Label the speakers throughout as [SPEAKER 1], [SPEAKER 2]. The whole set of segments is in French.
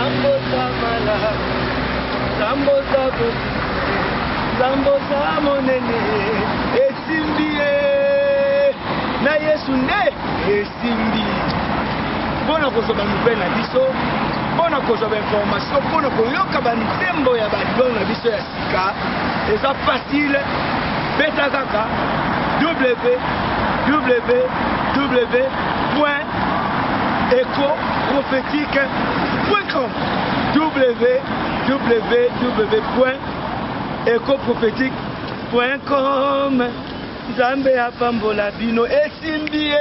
[SPEAKER 1] Zambosa mala, zambosa bosi, zambosa monene, esimbi na Yesu nde esimbi. Bona kozoba nouvelle na biso, bona kozoba information, bona koyoka banzembo ya badon na biso ya sika, eza facile, beta kaka www.ecoprophétique.com www.ecoprophétique.com. Nzambe apambola bino esimbi.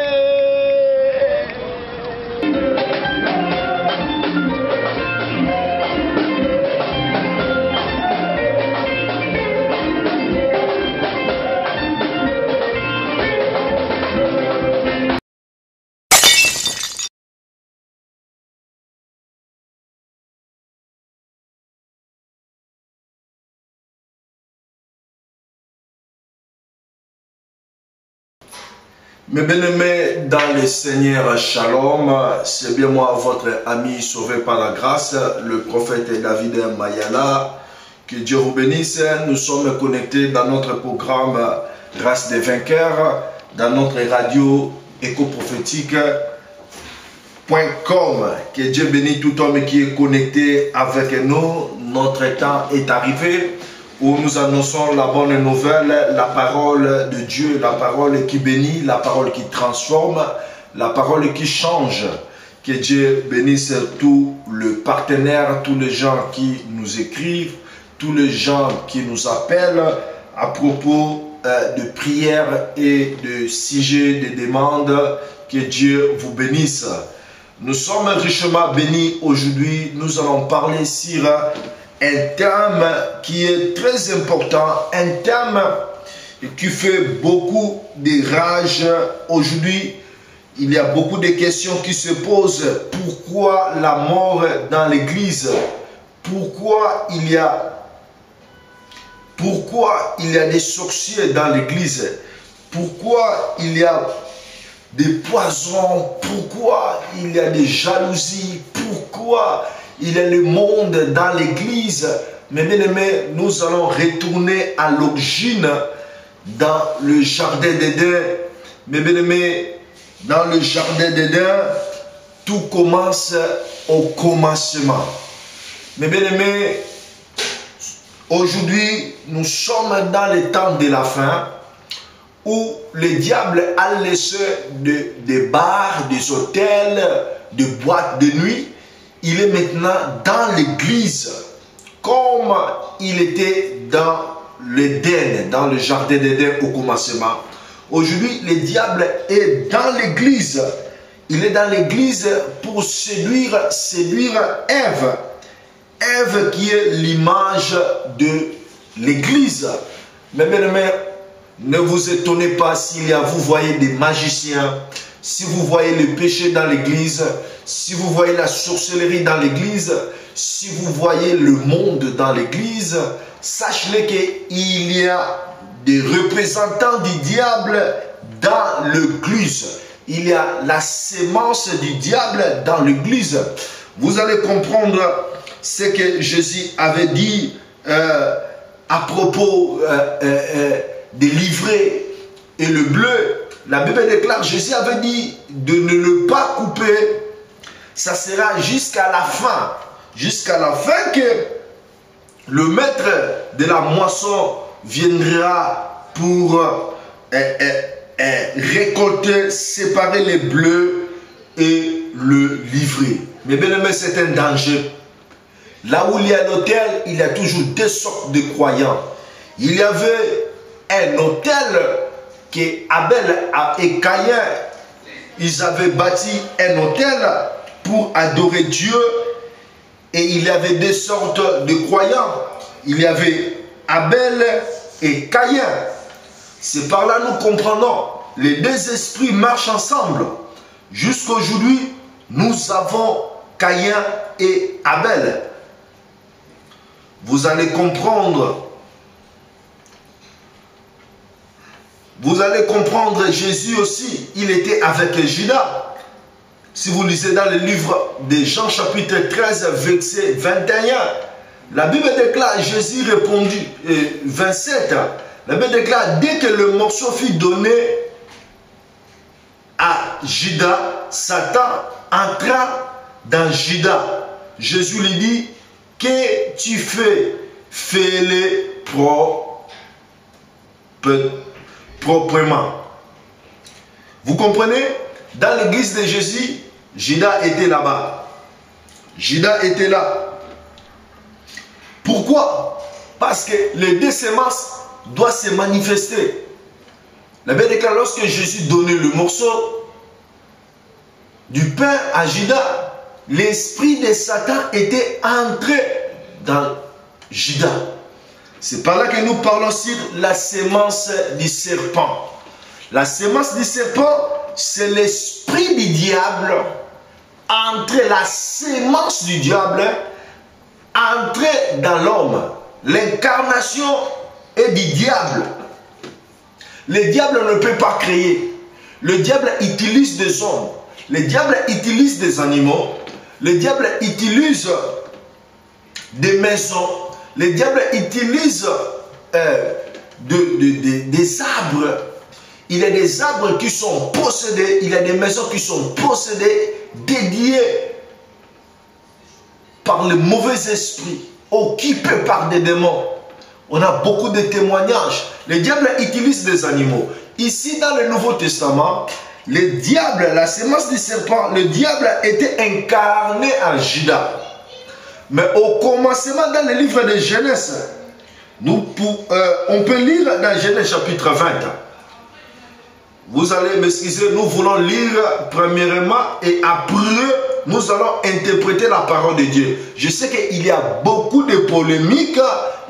[SPEAKER 2] Mes bien-aimés dans le Seigneur, Shalom, c'est bien moi, votre ami sauvé par la grâce, le prophète David Mayala. Que Dieu vous bénisse. Nous sommes connectés dans notre programme Race des vainqueurs, dans notre radio ecoprophétique.com. Que Dieu bénisse tout homme qui est connecté avec nous. Notre temps est arrivé où nous annonçons la bonne nouvelle, la parole de Dieu, la parole qui bénit, la parole qui transforme, la parole qui change. Que Dieu bénisse tous les partenaires, tous les gens qui nous écrivent, tous les gens qui nous appellent à propos de prières et de sujets, de demandes. Que Dieu vous bénisse. Nous sommes richement bénis aujourd'hui. Nous allons parler sur un thème qui est très important, un thème qui fait beaucoup de rage aujourd'hui. Il y a beaucoup de questions qui se posent. Pourquoi la mort dans l'église? Pourquoi il y a des sorciers dans l'église? Pourquoi il y a des poisons? Pourquoi il y a des jalousies? Pourquoi il y a le monde dans l'église? Mais bien aimés, nous allons retourner à l'origine dans le jardin d'Éden. Mais bien aimés, dans le jardin d'Éden, tout commence au commencement. Mais bien aimés, aujourd'hui, nous sommes dans le temps de la fin où le diable a laissé des bars, des hôtels, des boîtes de nuit. Il est maintenant dans l'église, comme il était dans l'Éden, dans le jardin d'Éden au commencement. Aujourd'hui, le diable est dans l'église. Il est dans l'église pour séduire Ève. Ève qui est l'image de l'église. Mais bien aimés, ne vous étonnez pas s'il y a, vous voyez des magiciens, si vous voyez le péché dans l'église, si vous voyez la sorcellerie dans l'église, si vous voyez le monde dans l'église, sachez qu'il y a des représentants du diable dans l'église. Il y a la sémence du diable dans l'église. Vous allez comprendre ce que Jésus avait dit à propos des livrées et le bleu. La Bible déclare, Jésus avait dit de ne le pas couper. Ça sera jusqu'à la fin. Jusqu'à la fin que le maître de la moisson viendra pour récolter, séparer les bleus et le livrer. Mais bien aimé, c'est un danger. Là où il y a l'autel, il y a toujours deux sortes de croyants. Il y avait un autel que Abel et Caïn, ils avaient bâti un autel pour adorer Dieu. Et il y avait deux sortes de croyants. Il y avait Abel et Caïn. C'est par là nous comprenons. Les deux esprits marchent ensemble. Jusqu'aujourd'hui, nous avons Caïn et Abel. Vous allez comprendre. Vous allez comprendre, Jésus aussi, il était avec Judas. Si vous lisez dans le livre de Jean chapitre 13, verset 21, la Bible déclare, Jésus répondit, 27, la Bible déclare, dès que le morceau fut donné à Judas, Satan entra dans Judas. Jésus lui dit, que tu fais, fais-le proprement. Vous comprenez? Dans l'église de Jésus, Judas était là-bas. Judas était là. Pourquoi? Parce que les deux semences doivent se manifester. La Bible déclare, lorsque Jésus donnait le morceau du pain à Judas, l'esprit de Satan était entré dans Judas. C'est par là que nous parlons sur la sémence du serpent. La sémence du serpent, c'est l'esprit du diable, entré, la sémence du diable, entré dans l'homme. L'incarnation est du diable. Le diable ne peut pas créer. Le diable utilise des hommes. Le diable utilise des animaux. Le diable utilise des maisons. Le diable utilise des arbres. Il y a des arbres qui sont possédés. Il y a des maisons qui sont possédées, dédiées par le mauvais esprit, occupées par des démons. On a beaucoup de témoignages. Le diable utilise des animaux. Ici, dans le Nouveau Testament, le diable, la sémence du serpent, le diable était incarné en Judas. Mais au commencement, dans le livre de Genèse, on peut lire dans Genèse chapitre 20. Vous allez m'excuser, nous voulons lire premièrement et après, nous allons interpréter la parole de Dieu. Je sais qu'il y a beaucoup de polémiques,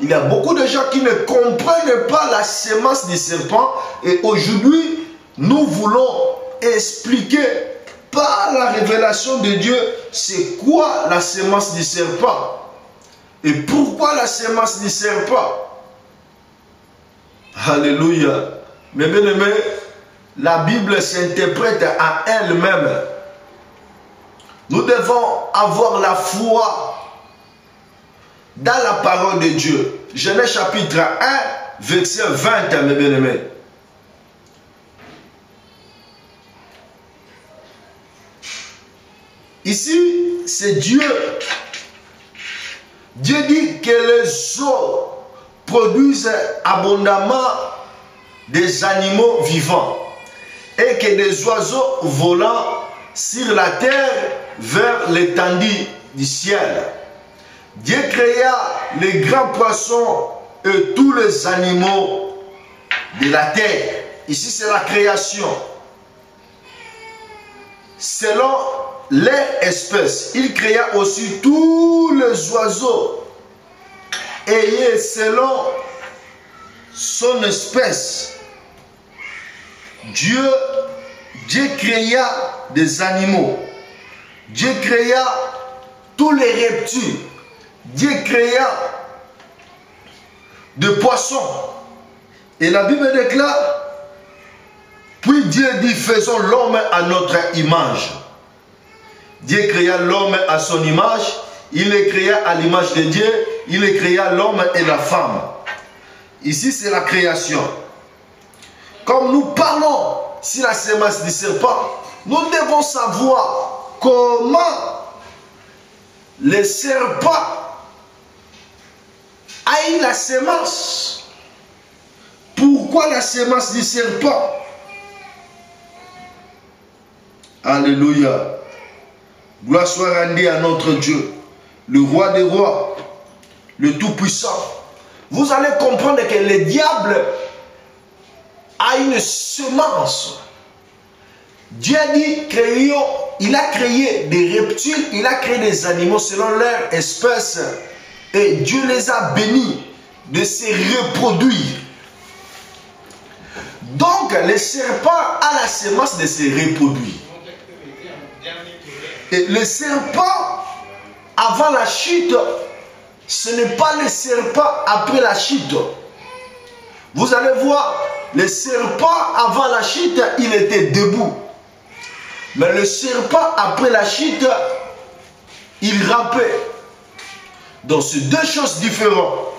[SPEAKER 2] il y a beaucoup de gens qui ne comprennent pas la sémence du serpent. Et aujourd'hui, nous voulons expliquer par la révélation de Dieu, c'est quoi la sémence du serpent et pourquoi la sémence du serpent. Alléluia. Mes bien-aimés, la Bible s'interprète à elle-même. Nous devons avoir la foi dans la parole de Dieu. Genèse chapitre 1, verset 20, mes bien-aimés. Ici, c'est Dieu. Dieu dit que les eaux produisent abondamment des animaux vivants et que des oiseaux volant sur la terre vers l'étendue du ciel. Dieu créa les grands poissons et tous les animaux de la terre. Ici, c'est la création. Selon leur espèce, il créa aussi tous les oiseaux et selon son espèce. Dieu créa des animaux. Dieu créa tous les reptiles. Dieu créa des poissons. Et la Bible déclare, puis Dieu dit, faisons l'homme à notre image. Dieu créa l'homme à son image. Il les créa à l'image de Dieu. Il les créa l'homme et la femme. Ici, c'est la création. Comme nous parlons sur la sémence du serpent, nous devons savoir comment le serpent a eu la sémence. Pourquoi la sémence du serpent? Alléluia. Gloire soit rendue à notre Dieu, le roi des rois, le tout-puissant. Vous allez comprendre que le diable a une semence. Dieu a dit, il a créé des reptiles, il a créé des animaux selon leur espèce. Et Dieu les a bénis de se reproduire. Donc, le serpent a la semence de se reproduire. Et le serpent, avant la chute, ce n'est pas le serpent après la chute. Vous allez voir, le serpent avant la chute, il était debout. Mais le serpent, après la chute, il rampait. Donc, c'est deux choses différentes.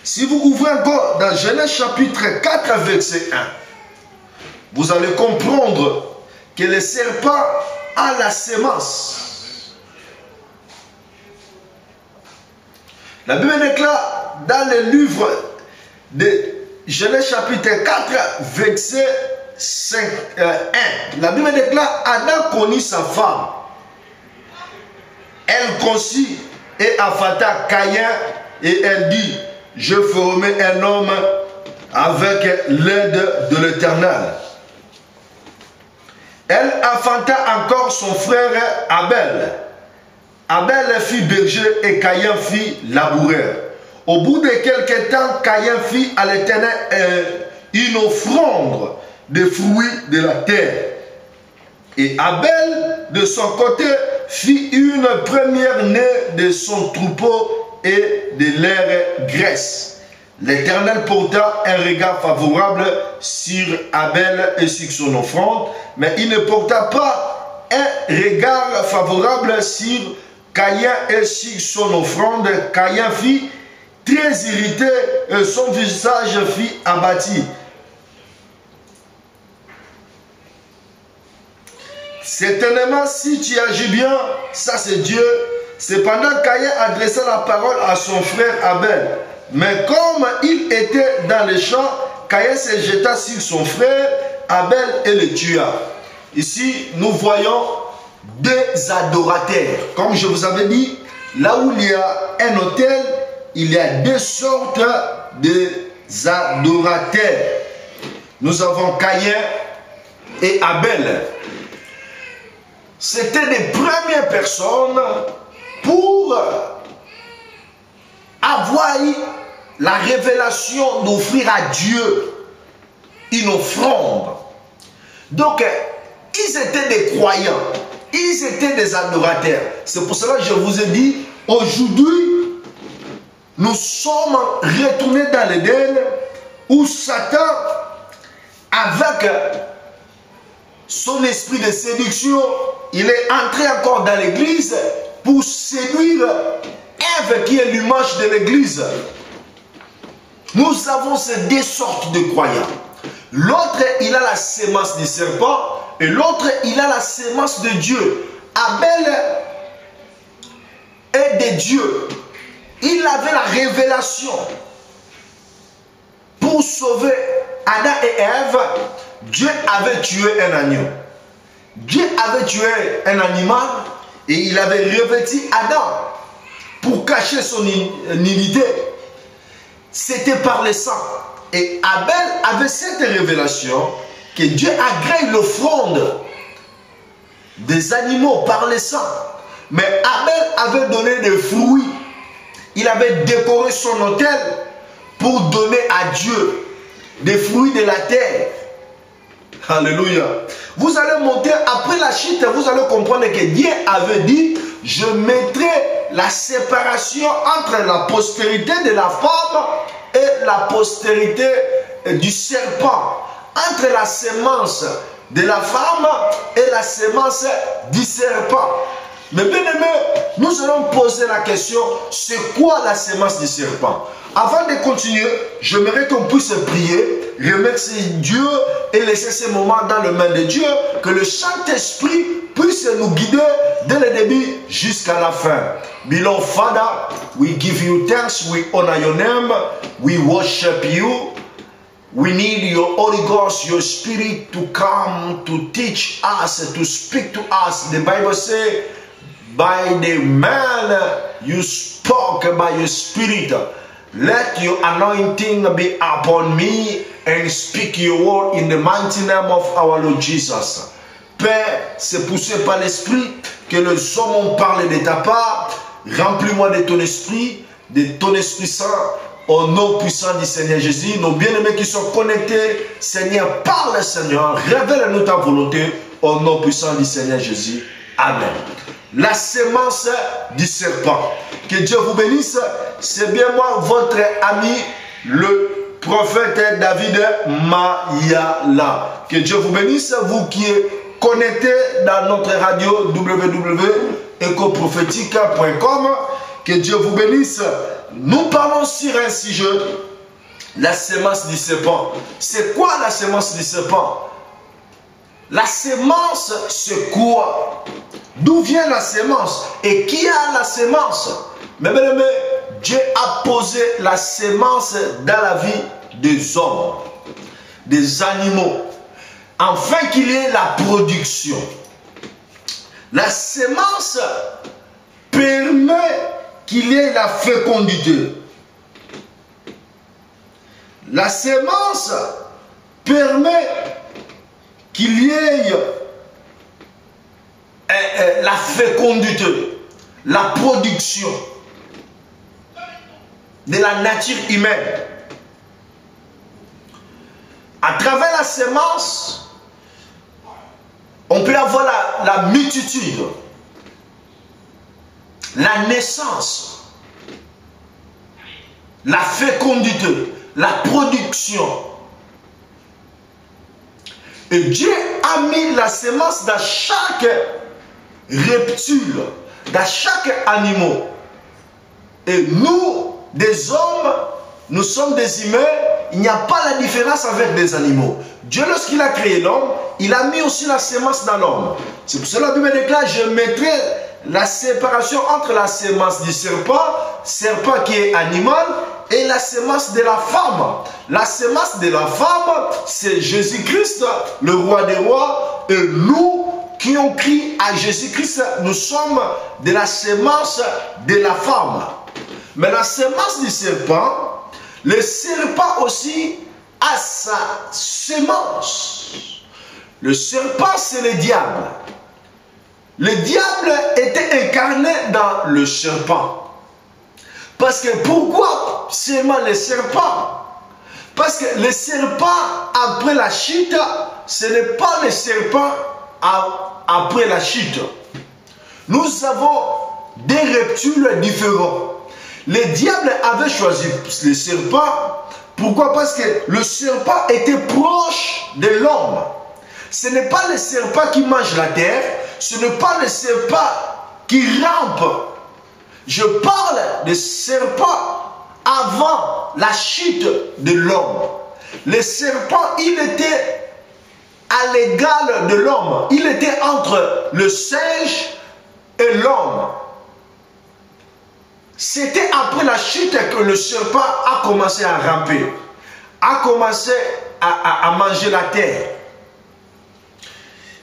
[SPEAKER 2] Si vous ouvrez encore dans Genèse chapitre 4, verset 1, vous allez comprendre que le serpent a la sémence. La Bible déclare dans le livre de Genèse chapitre 4, verset 1. La Bible déclare, Adam connut sa femme. Elle conçut et affata Caïn et elle dit, je ferai un homme avec l'aide de l'Éternel. Elle affanta encore son frère Abel. Abel fit berger et Caïn fit laboureur. Au bout de quelque temps, Caïn fit à l'Éternel une offrande de fruits de la terre. Et Abel, de son côté, fit une première née de son troupeau et de leur graisse. L'Éternel porta un regard favorable sur Abel et sur son offrande, mais il ne porta pas un regard favorable sur Caïn et sur son offrande. Caïn fut très irrité et son visage fut abattu. Certainement, si tu agis bien, ça c'est Dieu. Cependant, Caïn adressa la parole à son frère Abel. Mais comme il était dans les champs, Caïn se jeta sur son frère Abel et le tua. Ici, nous voyons deux adorateurs. Comme je vous avais dit, là où il y a un autel, il y a deux sortes d'adorateurs. Nous avons Caïn et Abel. C'était les premières personnes pour avoir la révélation d'offrir à Dieu une offrande. Donc, ils étaient des croyants, ils étaient des adorateurs. C'est pour cela que je vous ai dit, aujourd'hui, nous sommes retournés dans l'Éden où Satan, avec son esprit de séduction, il est entré encore dans l'église pour séduire Ève qui est l'image de l'église. Nous avons ces deux sortes de croyants. L'autre, il a la sémence du serpent et l'autre, il a la sémence de Dieu. Abel est de Dieu. Il avait la révélation pour sauver Adam et Ève. Dieu avait tué un agneau. Dieu avait tué un animal et il avait revêtu Adam pour cacher son nudité. C'était par le sang. Et Abel avait cette révélation que Dieu agrée l'offrande des animaux par le sang. Mais Abel avait donné des fruits. Il avait décoré son autel pour donner à Dieu des fruits de la terre. Alléluia. Vous allez monter après la chute, vous allez comprendre que Dieu avait dit, je mettrai la séparation entre la postérité de la femme et la postérité du serpent, entre la sémence de la femme et la sémence du serpent. Mais bien aimé, nous allons poser la question, c'est quoi la sémence du serpent? Avant de continuer, j'aimerais qu'on puisse prier, remercier Dieu et laisser ce moment dans les mains de Dieu, que le Saint-Esprit puisse nous guider dès le début jusqu'à la fin. Beloved Father, we give you thanks, we honor your name, we worship you. We need your Holy Ghost, your Spirit to come to teach us, to speak to us. The Bible says, by the man you spoke by your Spirit. Let your anointing be upon me and speak your word in the mighty name of our Lord Jesus. Père, c'est poussé par l'Esprit que les hommes ont parlé de ta part. Remplis-moi de ton Esprit Saint, au nom puissant du Seigneur Jésus. Nos bien-aimés qui sont connectés, Seigneur, parle Seigneur, révèle-nous ta volonté, au nom puissant du Seigneur Jésus. Amen. La sémence du serpent. Que Dieu vous bénisse. C'est bien moi, votre ami, le prophète David Mayala. Que Dieu vous bénisse, vous qui êtes connecter dans notre radio www.ecoprophétique.com. Que Dieu vous bénisse. Nous parlons sur un sujet, la sémence du serpent. C'est quoi la sémence du serpent? La sémence, c'est quoi? D'où vient la sémence? Et qui a la sémence? Mais bien aimé, Dieu a posé la sémence dans la vie des hommes, des animaux, afin qu'il y ait la production. La sémence permet qu'il y ait la fécondité. La sémence permet qu'il y ait la fécondité, la production de la nature humaine. À travers la sémence, on peut avoir la multitude, la naissance, la fécondité, la production. Et Dieu a mis la sémence dans chaque reptile, dans chaque animal. Et nous, des hommes, nous sommes des humains, il n'y a pas la différence avec des animaux. Dieu, lorsqu'il a créé l'homme, il a mis aussi la sémence dans l'homme. C'est pour cela que la Bible déclare, je mettrai la séparation entre la sémence du serpent, serpent qui est animal, et la sémence de la femme. La sémence de la femme, c'est Jésus-Christ, le roi des rois, et nous qui ont crié à Jésus-Christ, nous sommes de la sémence de la femme. Mais la sémence du serpent, le serpent aussi a sa sémence. Le serpent, c'est le diable. Le diable était incarné dans le serpent. Parce que pourquoi seulement le serpent? Parce que le serpent, après la chute, ce n'est pas le serpent après la chute. Nous avons des reptiles différents. Le diable avait choisi le serpent. Pourquoi? Parce que le serpent était proche de l'homme. Ce n'est pas le serpent qui mange la terre. Ce n'est pas le serpent qui rampe. Je parle de serpent avant la chute de l'homme. Le serpent, il était à l'égal de l'homme. Il était entre le singe et l'homme. C'était après la chute que le serpent a commencé à ramper, a commencé à manger la terre.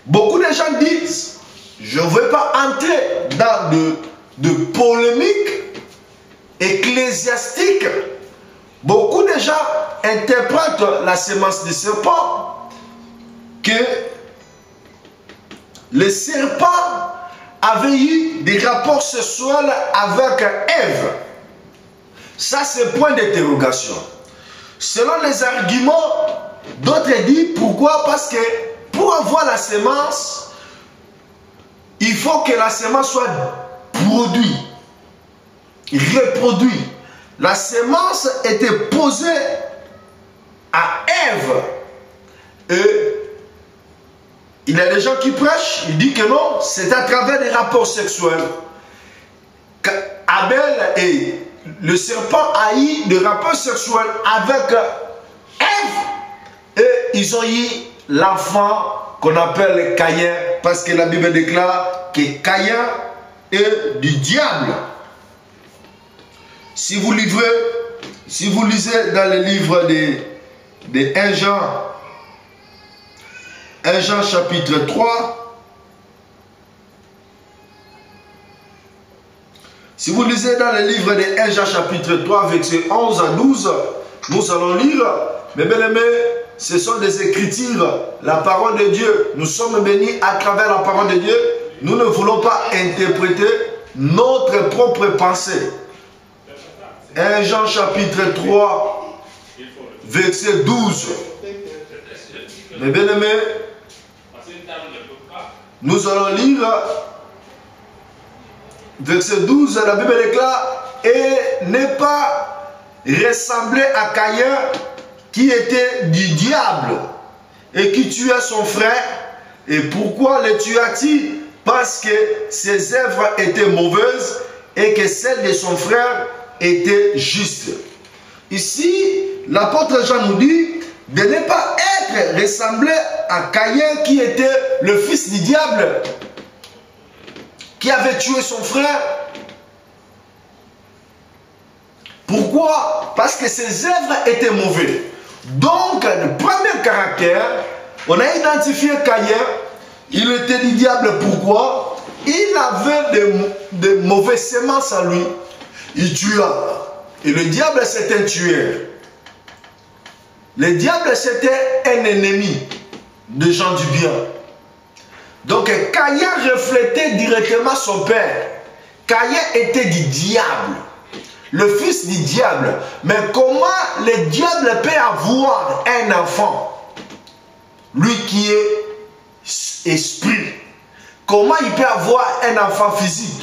[SPEAKER 2] Beaucoup de gens disent, je ne veux pas entrer dans de polémiques ecclésiastiques. Beaucoup de gens interprètent la sémence du serpent que le serpent avait eu des rapports sexuels avec Ève. Ça, c'est point d'interrogation. Selon les arguments, d'autres disent pourquoi? Parce que pour avoir la sémence, il faut que la sémence soit produite, reproduite. La sémence était posée à Ève. Et il y a des gens qui prêchent, ils disent que non, c'est à travers des rapports sexuels. Abel et le serpent a eu des rapports sexuels avec Ève. Et ils ont eu l'enfant qu'on appelle Caïn, parce que la Bible déclare que Caïn est du diable. Si vous lisez dans le livre de 1 Jean chapitre 3, si vous lisez dans le livre de 1 Jean chapitre 3, versets 11 à 12, nous allons lire, mes bien-aimés, ce sont des écritures, la parole de Dieu. Nous sommes bénis à travers la parole de Dieu. Nous ne voulons pas interpréter notre propre pensée. 1 Jean chapitre 3, verset 12. Mes bien-aimés, nous allons lire verset 12, la Bible déclare, et n'est pas ressemblé à Caïn qui était du diable et qui tua son frère. Et pourquoi les tua-t-il? Parce que ses œuvres étaient mauvaises et que celles de son frère étaient justes. Ici, l'apôtre Jean nous dit de ne pas être ressemblé à Caïn qui était le fils du diable, qui avait tué son frère. Pourquoi? Parce que ses œuvres étaient mauvaises. Donc, le premier caractère, on a identifié Caïn, il était du diable. Pourquoi? Il avait de mauvaises semences en lui. Il tua. Et le diable, c'était un tueur. Le diable, c'était un ennemi des gens du bien. Donc, Caïn reflétait directement son père. Caïn était du diable, le fils du diable. Mais comment le diable peut avoir un enfant, lui qui est esprit? Comment il peut avoir un enfant physique?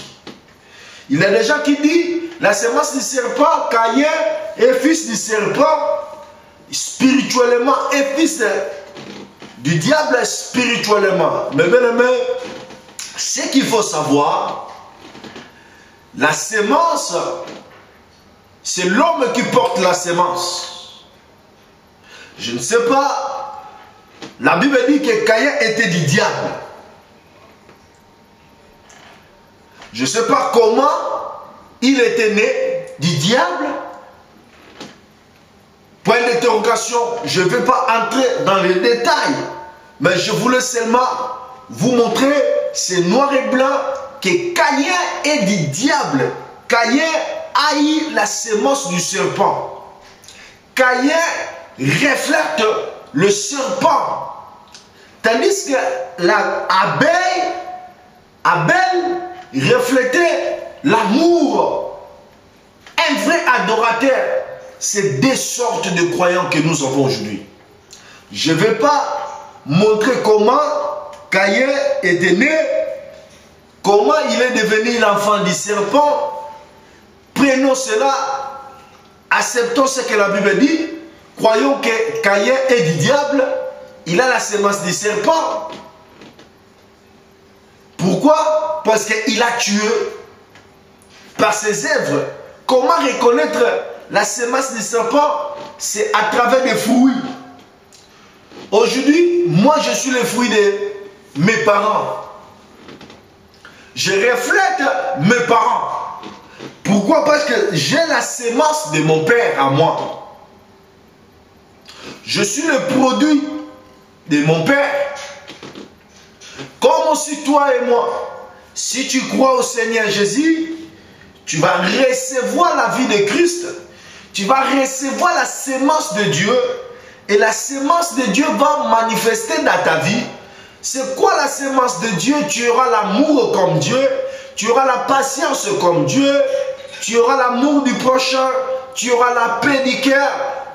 [SPEAKER 2] Il y a des gens qui disent la semence du serpent, Caïn est fils du serpent spirituellement et fils du diable spirituellement. Mais bien aimé, ce qu'il faut savoir, la semence, c'est l'homme qui porte la semence. Je ne sais pas, la Bible dit que Caïn était du diable. Je ne sais pas comment il était né du diable. Point d'interrogation, je ne vais pas entrer dans les détails, mais je voulais seulement vous montrer, c'est noir et blanc, que Caïn est du diable. Caïn haït la semence du serpent. Caïn reflète le serpent. Tandis que Abel reflétait l'amour. Un vrai adorateur. C'est deux sortes de croyants que nous avons aujourd'hui. Je ne vais pas montrer comment Caïn était né, comment il est devenu l'enfant du serpent. Prenons cela, acceptons ce que la Bible dit, croyons que Caïn est du diable, il a la semence du serpent. Pourquoi? Parce qu'il a tué par ses œuvres. Comment reconnaître la semence du serpent? C'est à travers des fruits. Aujourd'hui, moi je suis le fruit de mes parents. Je reflète mes parents. Pourquoi? Parce que j'ai la semence de mon père à moi. Je suis le produit de mon père. Comme aussi toi et moi, si tu crois au Seigneur Jésus, tu vas recevoir la vie de Christ. Tu vas recevoir la semence de Dieu. Et la semence de Dieu va manifester dans ta vie. C'est quoi la semence de Dieu? Tu auras l'amour comme Dieu. Tu auras la patience comme Dieu. Tu auras l'amour du prochain. Tu auras la paix du cœur.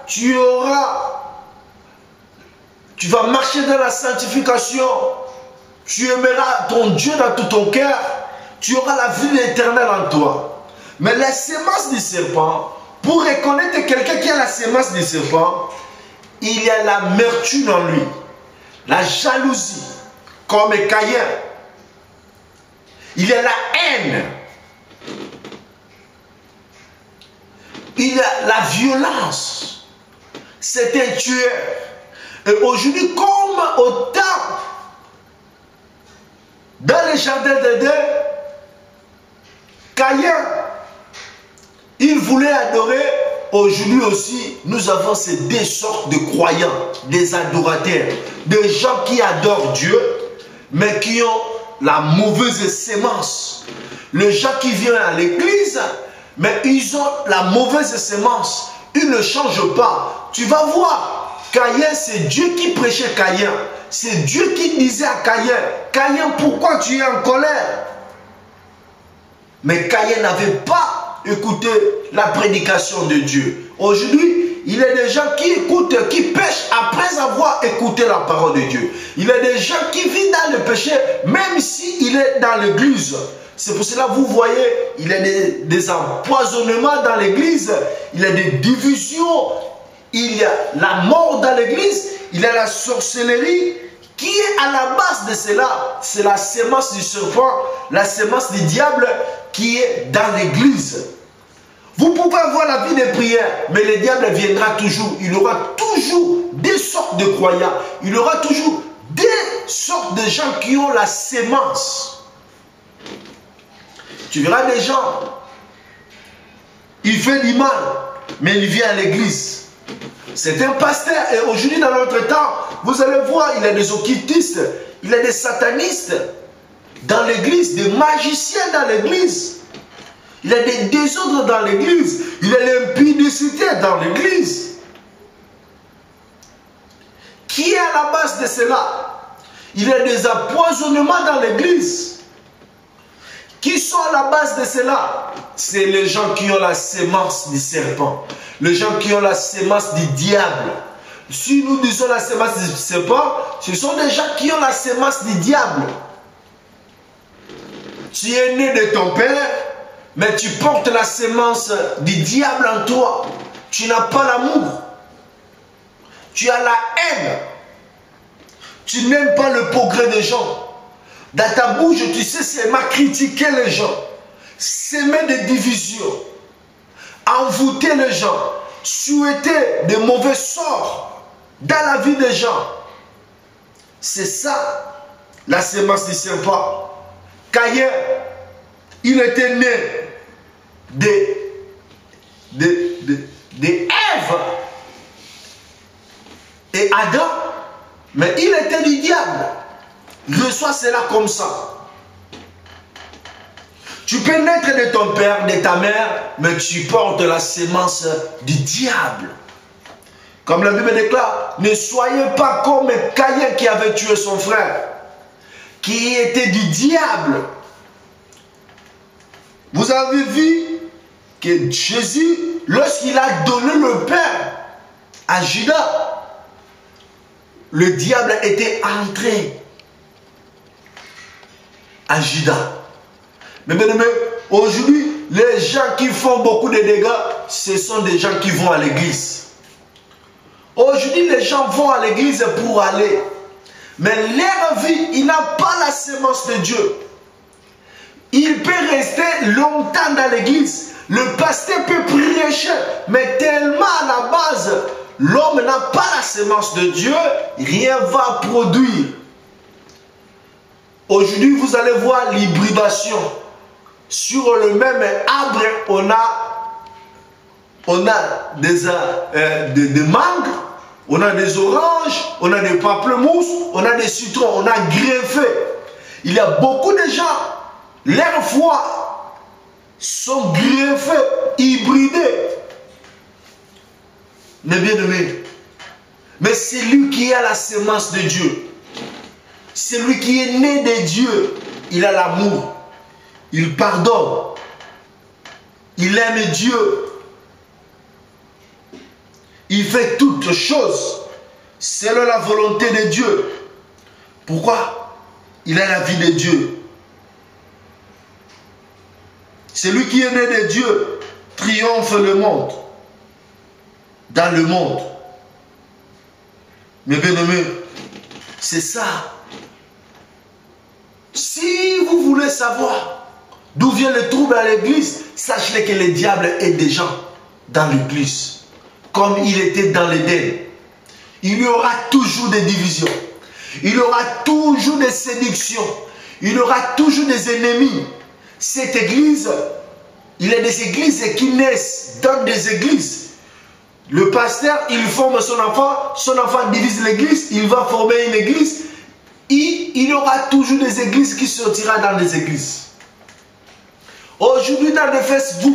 [SPEAKER 2] Tu vas marcher dans la sanctification. Tu aimeras ton Dieu dans tout ton cœur. Tu auras la vie éternelle en toi. Mais la semence du serpent, pour reconnaître quelqu'un qui a la semence du serpent, il y a l'amertume en lui, la jalousie, comme Caïn. Il y a la haine. Il y a la violence. C'est un tueur. Et aujourd'hui, comme au temps, dans le jardin d'Éden, Caïn, il voulait adorer. Aujourd'hui aussi, nous avons ces deux sortes de croyants, des adorateurs, des gens qui adorent Dieu, mais qui ont la mauvaise sémence. Les gens qui viennent à l'église, mais ils ont la mauvaise sémence. Ils ne changent pas. Tu vas voir, Caïn, c'est Dieu qui prêchait Caïn. C'est Dieu qui disait à Caïn, Caïn, pourquoi tu es en colère? Mais Caïn n'avait pas écouté la prédication de Dieu. Aujourd'hui, il y a des gens qui écoutent, qui pêchent après avoir écouté la parole de Dieu. Il y a des gens qui vivent dans le péché, même s'il est dans l'église. C'est pour cela que vous voyez, il y a des empoisonnements dans l'église, il y a des divisions, il y a la mort dans l'église, il y a la sorcellerie Qui est à la base de cela? C'est la sémence du serpent, la sémence du diable qui est dans l'église. Vous pouvez avoir la vie de prière, mais le diable viendra toujours. Il y aura toujours des sortes de croyants. Il y aura toujours des sortes de gens qui ont la sémence. Tu verras des gens, il fait du mal, mais il vient à l'église. C'est un pasteur. Et aujourd'hui, dans notre temps, vous allez voir, il y a des occultistes, il y a des satanistes dans l'église, des magiciens dans l'église. Il y a des désordres dans l'église. Il y a l'impudicité dans l'église. Qui est à la base de cela? Il y a des empoisonnements dans l'église. Qui sont à la base de cela? C'est les gens qui ont la sémence du serpent. Les gens qui ont la sémence du diable. Si nous disons la sémence du serpent, ce sont des gens qui ont la sémence du diable. Tu es né de ton père, mais tu portes la sémence du diable en toi. Tu n'as pas l'amour. Tu as la haine. Tu n'aimes pas le progrès des gens. Dans ta bouche, tu sais seulement critiquer les gens. S'aimer des divisions. Envoûter les gens. Souhaiter de mauvais sorts dans la vie des gens. C'est ça, la sémence du serpent. Caïn, il était né d'Ève et Adam, mais il était du diable. Il reçoit cela comme ça. Tu peux naître de ton père, de ta mère, mais tu portes la sémence du diable. Comme la Bible déclare, ne soyez pas comme Caïn qui avait tué son frère, qui était du diable. Vous avez vu que Jésus, lorsqu'il a donné le pain à Judas, le diable était entré à Judas. Mais bien aimé, aujourd'hui, les gens qui font beaucoup de dégâts, ce sont des gens qui vont à l'église. Aujourd'hui, les gens vont à l'église pour aller. Mais leur vie, il n'a pas la sémence de Dieu. Il peut rester longtemps dans l'église. Le pasteur peut prêcher, mais tellement à la base, l'homme n'a pas la sémence de Dieu, rien va produire. Aujourd'hui, vous allez voir l'hybridation. Sur le même arbre, on a des mangues, on a des oranges, on a des pamplemousses, on a des citrons, on a greffé. Il y a beaucoup de gens, leurs foi sont greffés, hybridés. Mais bien aimé, mais c'est lui qui a la sémence de Dieu. C'est lui qui est né de Dieu. Il a l'amour. Il pardonne. Il aime Dieu. Il fait toutes choses selon la volonté de Dieu. Pourquoi? Il a la vie de Dieu. Celui qui est né de Dieu triomphe le monde. Dans le monde. Mais bien aimé, c'est ça. Si vous voulez savoir d'où vient le trouble à l'église, sachez que le diable est déjà dans l'église. Comme il était dans l'Éden. Il y aura toujours des divisions. Il y aura toujours des séductions. Il y aura toujours des ennemis. Cette église, il y a des églises qui naissent dans des églises. Le pasteur, il forme son enfant divise l'église, il va former une église. Il y aura toujours des églises qui sortiront dans des églises. Aujourd'hui, dans les Facebook,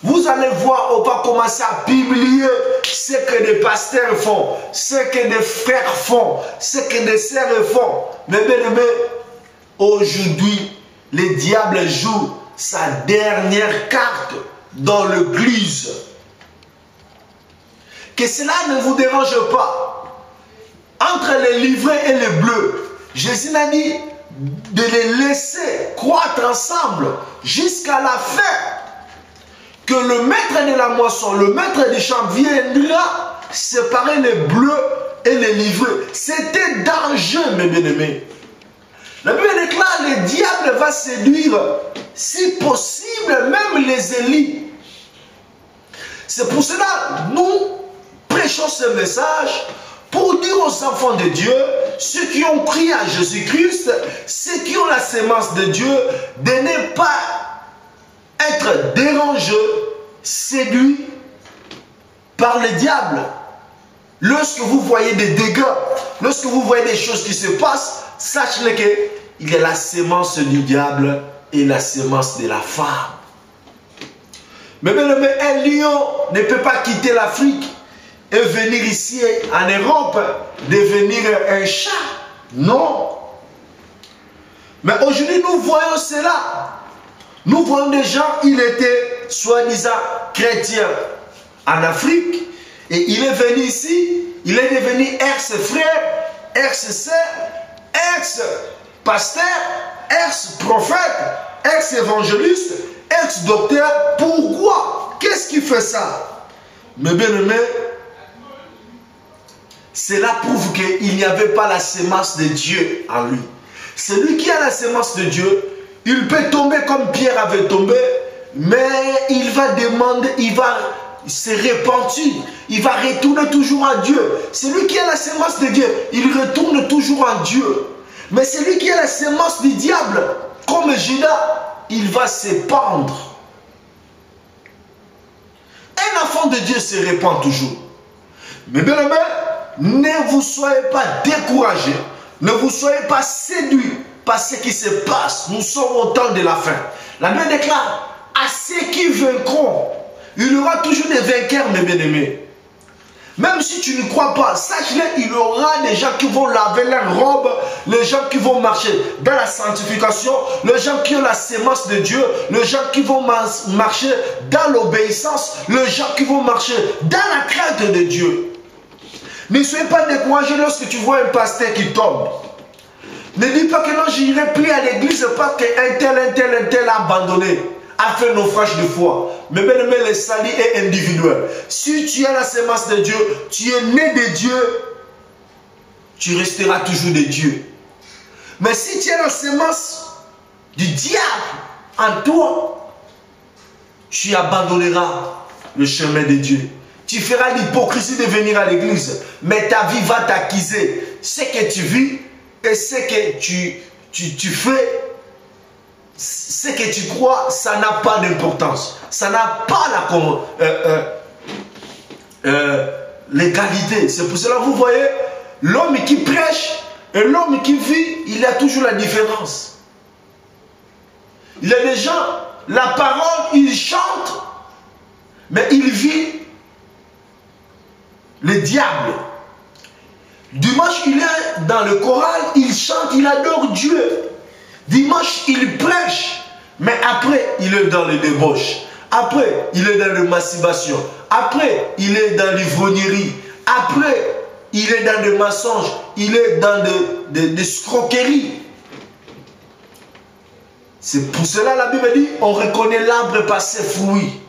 [SPEAKER 2] vous allez voir, on va commencer à publier ce que des pasteurs font, ce que des frères font, ce que des sœurs font. Mais bien aimé, aujourd'hui, le diable joue sa dernière carte dans l'église. Que cela ne vous dérange pas. Entre les livrets et les bleus, Jésus m'a dit de les laisser croître ensemble jusqu'à la fin. Que le maître de la moisson, le maître des champs viendra séparer les bleus et les livrer. C'était dangereux, mes bien-aimés. La Bible déclare, le diable va séduire, si possible, même les élites. C'est pour cela, nous prêchons ce message pour dire aux enfants de Dieu, ceux qui ont cru à Jésus-Christ, ceux qui ont la sémence de Dieu, de ne pas être dérangés, séduits par le diable. Lorsque vous voyez des dégâts, lorsque vous voyez des choses qui se passent, sachez qu'il y a la sémence du diable et la sémence de la femme. Mais un lion ne peut pas quitter l'Afrique et venir ici en Europe, devenir un chat. Non. Mais aujourd'hui, nous voyons cela. Nous voyons des gens, ils étaient soi-disant chrétiens en Afrique. Et il est venu ici, il est devenu ex-frère, ex-sœur, ex-pasteur, ex-prophète, ex-évangéliste, ex-docteur. Pourquoi? Qu'est-ce qui fait ça? Mes bien-aimés, cela prouve qu'il n'y avait pas la sémence de Dieu en lui. Celui qui a la sémence de Dieu, il peut tomber comme Pierre avait tombé, mais il va demander, il va se repentir, il va retourner toujours à Dieu. Celui qui a la sémence de Dieu, il retourne toujours à Dieu. Mais celui qui a la sémence du diable, comme Judas, il va se pendre. Un enfant de Dieu se répand toujours. Mais bien aimé, ne vous soyez pas découragés, ne vous soyez pas séduits par ce qui se passe. Nous sommes au temps de la fin. La Bible déclare, à ceux qui vaincront, il y aura toujours des vainqueurs, mes bien-aimés. Même si tu ne crois pas, sache-le, il y aura des gens qui vont laver leurs robes, les gens qui vont marcher dans la sanctification, les gens qui ont la sémence de Dieu, les gens qui vont marcher dans l'obéissance, les gens qui vont marcher dans la crainte de Dieu. Ne soyez pas découragés lorsque tu vois un pasteur qui tombe. Ne dis pas que non, je n'irai plus à l'église parce qu'un tel a abandonné, a fait naufrage de foi. Mais bien aimé, le salut est individuel. Si tu as la sémence de Dieu, tu es né de Dieu, tu resteras toujours de Dieu. Mais si tu as la sémence du diable en toi, tu abandonneras le chemin de Dieu. Tu feras l'hypocrisie de venir à l'église, mais ta vie va t'acquiser. Ce que tu vis et ce que tu fais, ce que tu crois, ça n'a pas d'importance. Ça n'a pas l'égalité. C'est pour cela que vous voyez, l'homme qui prêche et l'homme qui vit, il y a toujours la différence. Il y a des gens, la parole, ils chantent, mais ils vivent le diable. Dimanche, il est dans le choral, il chante, il adore Dieu. Dimanche, il prêche, mais après, il est dans les débauches. Après, il est dans la masturbation. Après, il est dans l'ivrognerie. Après, il est dans des mensonges. Il est dans des escroqueries. C'est pour cela la Bible dit, on reconnaît l'arbre par ses fruits.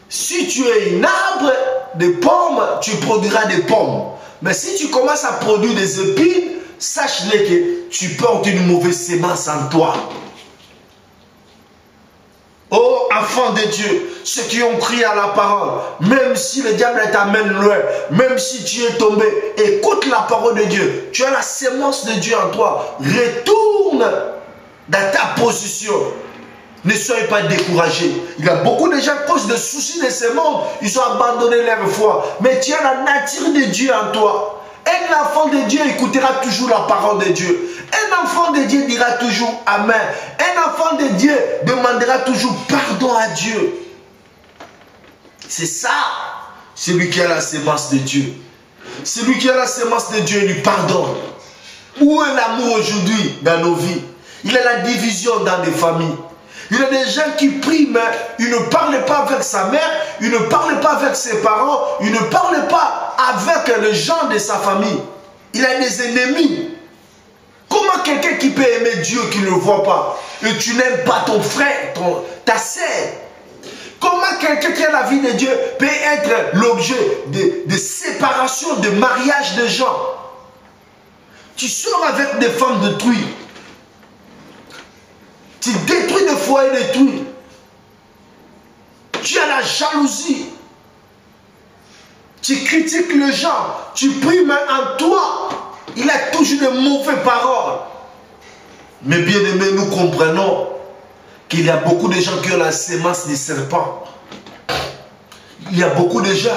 [SPEAKER 2] Si tu es un arbre de pommes, tu produiras des pommes. Mais si tu commences à produire des épines, sache-le que tu portes une mauvaise sémence en toi. Oh, enfants de Dieu, ceux qui ont crié à la parole, même si le diable t'amène loin, même si tu es tombé, écoute la parole de Dieu. Tu as la sémence de Dieu en toi. Retourne dans ta position. Ne soyez pas découragés. Il y a beaucoup de gens à cause de soucis de ce monde, ils ont abandonné leur foi. Mais tu as la nature de Dieu en toi. Un enfant de Dieu écoutera toujours la parole de Dieu. Un enfant de Dieu dira toujours Amen. Un enfant de Dieu demandera toujours pardon à Dieu. C'est ça, celui qui a la sémence de Dieu. Celui qui a la sémence de Dieu lui pardonne. Où est l'amour aujourd'hui dans nos vies? Il y a la division dans des familles. Il y a des gens qui prient, mais ils ne parlent pas avec sa mère, ils ne parlent pas avec ses parents, ils ne parlent pas avec les gens de sa famille. Il a des ennemis. Comment quelqu'un qui peut aimer Dieu qui ne le voit pas, et tu n'aimes pas ton frère, ta sœur? Comment quelqu'un quelqu'un qui a la vie de Dieu peut être l'objet de séparation, de mariage de gens. Tu sors avec des femmes détruites. Tu détruis des foyers détruits. Tu as la jalousie. Tu critiques les gens. Tu pries, mais en toi, il a toujours de mauvaises paroles. Mais bien aimés, nous comprenons qu'il y a beaucoup de gens qui ont la sémence du serpent. Il y a beaucoup de gens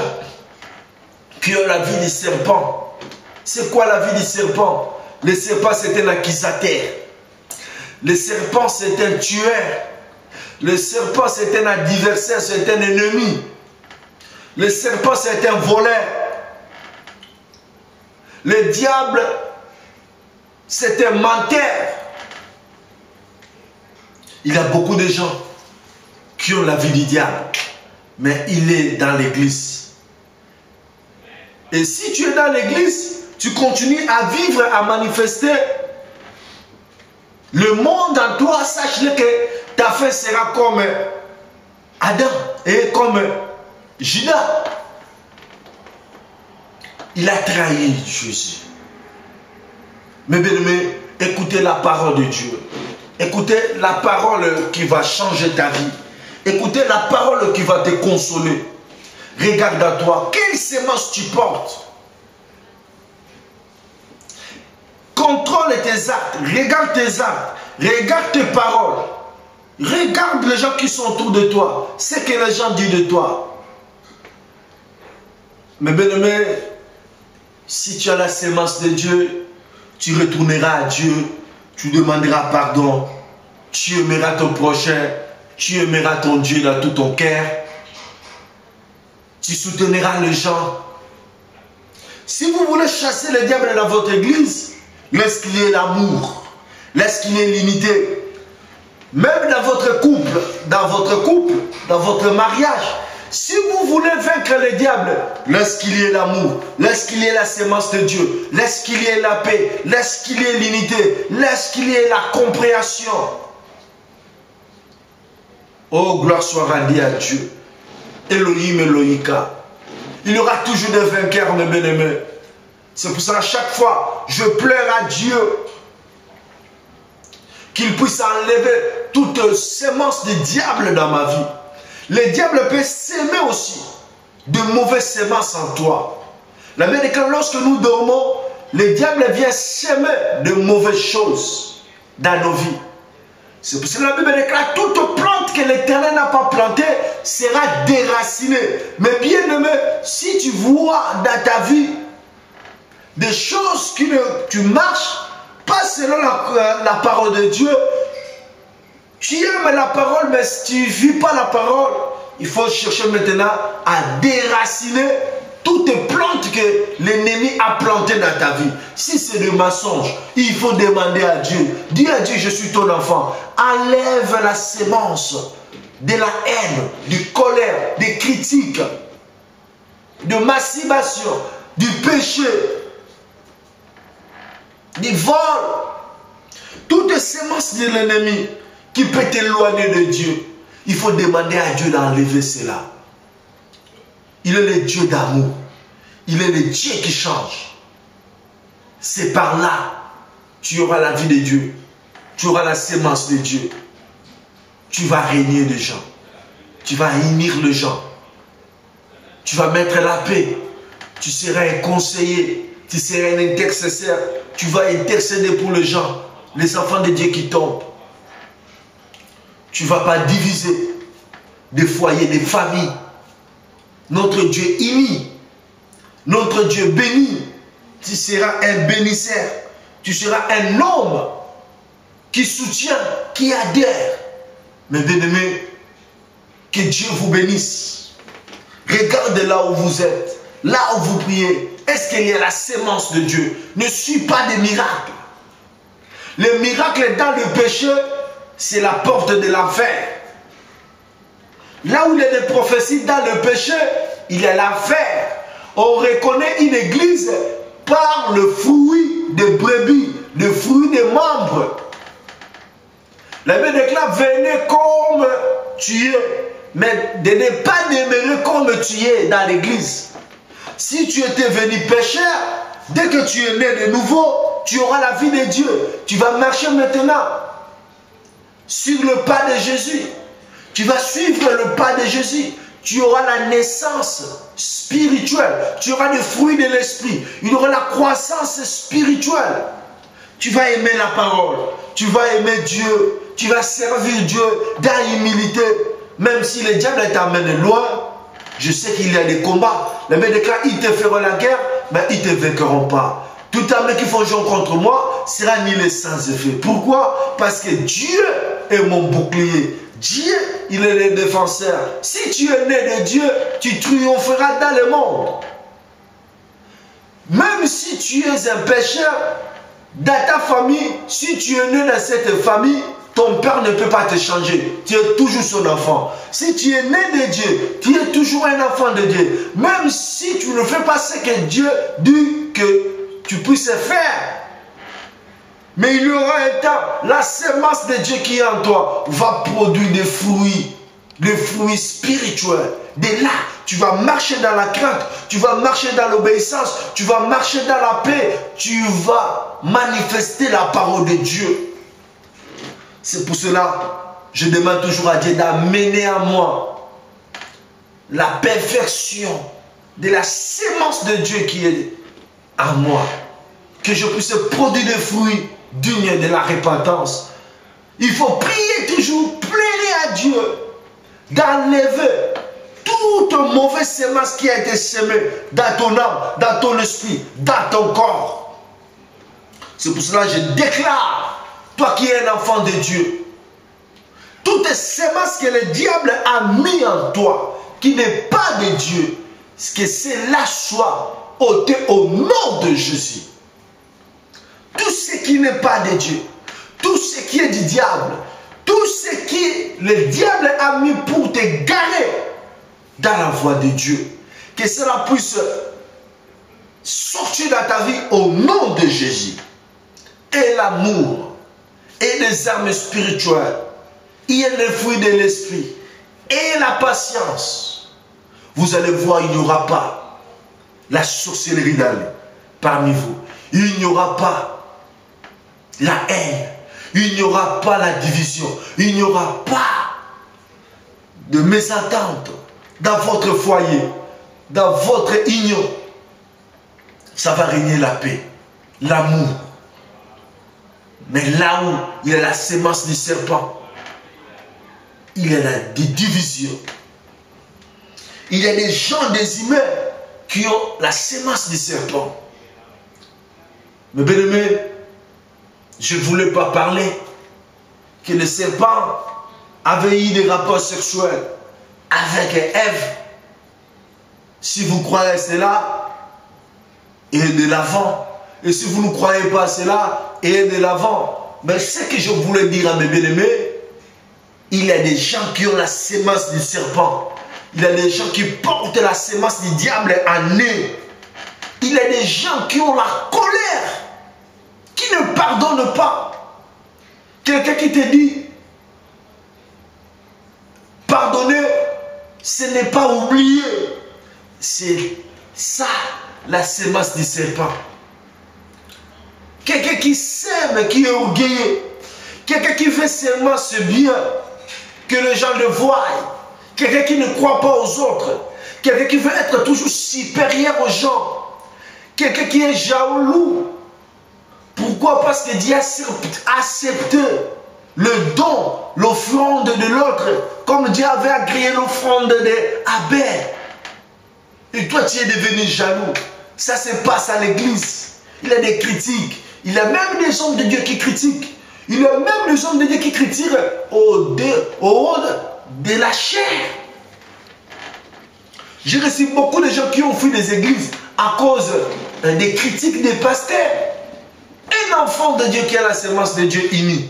[SPEAKER 2] qui ont la vie du serpent. C'est quoi la vie du serpent? Le serpent, c'est un accusateur. Le serpent, c'est un tueur. Le serpent, c'est un adversaire, c'est un ennemi. Le serpent, c'est un voleur. Le diable, c'est un menteur. Il y a beaucoup de gens qui ont la vie du diable, mais il est dans l'église. Et si tu es dans l'église, tu continues à vivre, à manifester le monde en toi. Sache-le que ta fin sera comme Adam et comme Judas. Il a trahi Jésus. Mais bien aimé, écoutez la parole de Dieu. Écoutez la parole qui va changer ta vie. Écoutez la parole qui va te consoler. Regarde à toi, quelle sémence tu portes. Contrôle tes actes, regarde tes actes, regarde tes paroles. Regarde les gens qui sont autour de toi, ce que les gens disent de toi. Mais bien aimé, si tu as la sémence de Dieu, tu retourneras à Dieu, tu demanderas pardon, tu aimeras ton prochain, tu aimeras ton Dieu dans tout ton cœur, tu soutiendras les gens. Si vous voulez chasser le diable dans votre église, laisse qu'il y ait l'amour, laisse qu'il y ait l'unité. Même dans votre couple, dans votre mariage, si vous voulez vaincre le diable, laisse qu'il y ait l'amour, laisse qu'il y ait la sémence de Dieu, laisse qu'il y ait la paix, laisse qu'il y ait l'unité, laisse qu'il y ait la compréhension. Oh, gloire soit rendue à Dieu. Elohim, Elohika. Il y aura toujours des vainqueurs, mes bien-aimés. C'est pour ça, à chaque fois, je pleure à Dieu qu'il puisse enlever toute sémence de diable dans ma vie. Le diable peut s'aimer aussi de mauvaises sémences en toi. La Bible déclare, lorsque nous dormons, le diable vient s'aimer de mauvaises choses dans nos vies. C'est pour ça que la Bible déclare, toute plante que l'Éternel n'a pas plantée sera déracinée. Mais bien aimé, si tu vois dans ta vie des choses qui ne, tu marches pas selon la parole de Dieu, tu aimes la parole, mais si tu ne vis pas la parole, il faut chercher maintenant à déraciner toutes les plantes que l'ennemi a plantées dans ta vie. Si c'est des mensonges, il faut demander à Dieu. Dis à Dieu, je suis ton enfant. Enlève la sémence de la haine, de colère, des critiques, de masturbation, du péché, du vol. Toutes sémences de l'ennemi qui peut t'éloigner de Dieu. Il faut demander à Dieu d'enlever cela. Il est le Dieu d'amour. Il est le Dieu qui change. C'est par là tu auras la vie de Dieu. Tu auras la sémence de Dieu. Tu vas régner les gens. Tu vas unir les gens. Tu vas mettre la paix. Tu seras un conseiller. Tu seras un intercesseur. Tu vas intercéder pour les gens. Les enfants de Dieu qui tombent. Tu ne vas pas diviser des foyers, des familles. Notre Dieu unit. Notre Dieu bénit. Tu seras un bénisseur. Tu seras un homme qui soutient, qui adhère. Mais bien aimé, que Dieu vous bénisse. Regardez là où vous êtes. Là où vous priez. Est-ce qu'il y a la sémence de Dieu? Ne suis pas des miracles. Le miracle dans le péché, c'est la porte de l'enfer. Là où il y a des prophéties dans le péché, il y a l'enfer. On reconnaît une église par le fruit des brebis, le fruit des membres. La Bible déclare, venez comme tu es, mais de ne pas demeurer comme tu es dans l'église. Si tu étais venu pécheur, dès que tu es né de nouveau, tu auras la vie de Dieu. Tu vas marcher maintenant sur le pas de Jésus. Tu vas suivre le pas de Jésus. Tu auras la naissance spirituelle. Tu auras les fruits de l'esprit. Il y aura la croissance spirituelle. Tu vas aimer la parole. Tu vas aimer Dieu. Tu vas servir Dieu dans l'humilité. Même si le diable t'amène loin, je sais qu'il y a des combats. Les mecs déclarent, ils te feront la guerre, mais ils ne te vaincront pas. Tout homme qui font jouer contre moi sera nul sans effet. Pourquoi? Parce que Dieu est mon bouclier. Dieu, il est le défenseur. Si tu es né de Dieu, tu triompheras dans le monde. Même si tu es un pécheur, dans ta famille, si tu es né dans cette famille, ton père ne peut pas te changer. Tu es toujours son enfant. Si tu es né de Dieu, tu es toujours un enfant de Dieu. Même si tu ne fais pas ce que Dieu dit que tu puisses faire. Mais il y aura un temps, la semence de Dieu qui est en toi va produire des fruits spirituels. De là, tu vas marcher dans la crainte, tu vas marcher dans l'obéissance, tu vas marcher dans la paix, tu vas manifester la parole de Dieu. C'est pour cela, je demande toujours à Dieu d'amener à moi la perfection de la semence de Dieu qui est en moi. Que je puisse produire des fruits dignes de la repentance. Il faut prier toujours, plaider à Dieu d'enlever toute mauvaise semence qui a été semée dans ton âme, dans ton esprit, dans ton corps. C'est pour cela que je déclare, toi qui es un enfant de Dieu, toutes les semences que le diable a mis en toi, qui n'est pas de Dieu, que cela soit ôté au nom de Jésus. Tout ce qui n'est pas de Dieu, tout ce qui est du diable, tout ce qui le diable a mis pour te garer dans la voie de Dieu, que cela puisse sortir dans ta vie au nom de Jésus. Et l'amour, et les armes spirituelles, et les fruits de l'esprit, et la patience. Vous allez voir, il n'y aura pas la sorcellerie parmi vous. Il n'y aura pas la haine, il n'y aura pas la division, il n'y aura pas de mésentente dans votre foyer, dans votre union. Ça va régner la paix, l'amour. Mais là où il y a la semence du serpent, il y a des divisions. Il y a des gens, des humains qui ont la semence du serpent. Mais bien aimé, je ne voulais pas parler que le serpent avait eu des rapports sexuels avec Ève. Si vous croyez à cela, et de l'avant. Et si vous ne croyez pas à cela, et de l'avant. Mais ce que je voulais dire à mes bien-aimés, il y a des gens qui ont la semence du serpent. Il y a des gens qui portent la semence du diable en eux. Il y a des gens qui ont la colère, qui ne pardonnent pas. Quelqu'un qui te dit, pardonner, ce n'est pas oublier. C'est ça, la semence du serpent. Quelqu'un qui s'aime, qui est orgueilleux. Quelqu'un qui fait seulement ce bien, que les gens le voient. Quelqu'un qui ne croit pas aux autres. Quelqu'un qui veut être toujours supérieur aux gens. Quelqu'un qui est jaloux. Pourquoi? Parce que Dieu a accepté le don, l'offrande de l'autre, comme Dieu avait agréé l'offrande d'Abel. Et toi, tu es devenu jaloux. Ça se passe à l'église. Il y a des critiques. Il y a même des hommes de Dieu qui critiquent. Il y a même des hommes de Dieu qui critiquent au haut de la chair. J'ai reçu beaucoup de gens qui ont fui des églises à cause des critiques des pasteurs. Un enfant de Dieu qui a la semence de Dieu unie.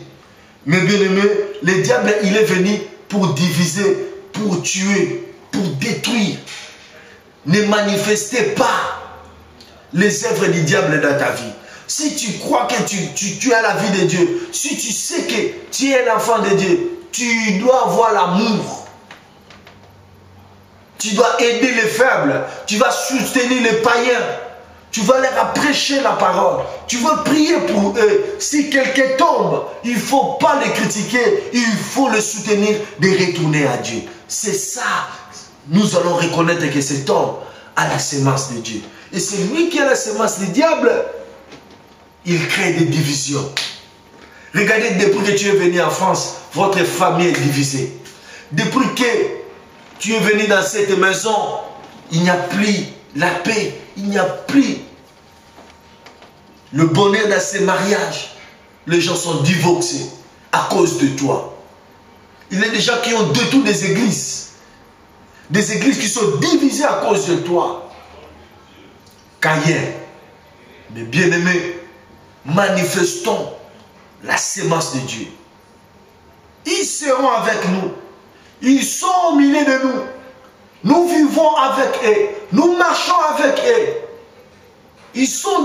[SPEAKER 2] Mais bien aimé, le diable, il est venu pour diviser, pour tuer, pour détruire. Ne manifestez pas les œuvres du diable dans ta vie. Si tu crois que tu as la vie de Dieu, si tu sais que tu es l'enfant de Dieu, tu dois avoir l'amour. Tu dois aider les faibles. Tu vas soutenir les païens. Tu vas leur prêcher la parole. Tu vas prier pour eux. Si quelqu'un tombe, il ne faut pas les critiquer. Il faut le soutenir de retourner à Dieu. C'est ça. Nous allons reconnaître que cet homme a la sémence de Dieu. Et c'est lui qui a la sémence du diable. Il crée des divisions. Regardez, depuis que tu es venu en France, votre famille est divisée. Depuis que tu es venu dans cette maison, il n'y a plus la paix. Il n'y a plus le bonheur dans ces mariages. Les gens sont divorcés à cause de toi. Il y a des gens qui ont détruit des églises. Des églises qui sont divisées à cause de toi. Caïn, mes bien-aimés, manifestons la sémence de Dieu. Ils seront avec nous. Ils sont au milieu de nous. Nous vivons avec eux. Nous marchons avec eux. Ils sont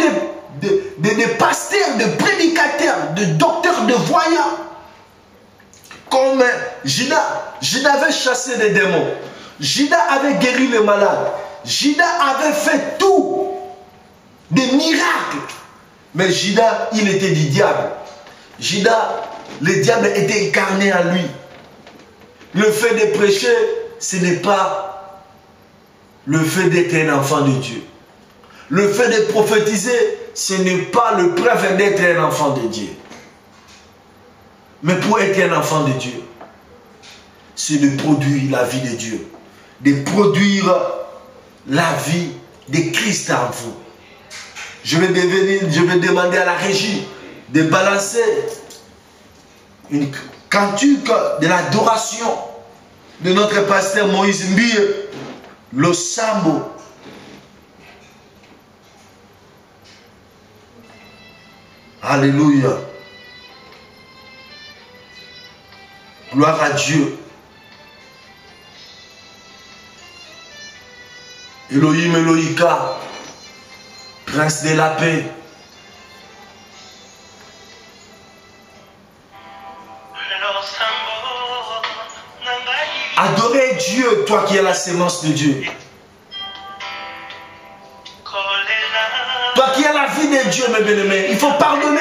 [SPEAKER 2] des pasteurs, des prédicateurs, des docteurs, des voyants. Comme Judas. Judas avait chassé les démons. Judas avait guéri les malades. Judas avait fait tout. Des miracles. Mais Judas, il était du diable. Judas, le diable était incarné en lui. Le fait de prêcher, ce n'est pas le fait d'être un enfant de Dieu. Le fait de prophétiser, ce n'est pas le preuve d'être un enfant de Dieu. Mais pour être un enfant de Dieu, c'est de produire la vie de Dieu. De produire la vie de Christ en vous. Je vais demander à la régie de balancer une cantique de l'adoration de notre pasteur Moïse Mbie, le Sambo. Alléluia. Gloire à Dieu. Elohim Elohika, Prince de la paix. Adorez Dieu, toi qui es la sémence de Dieu. Toi qui es la vie de Dieu, mes bien-aimés, il faut pardonner.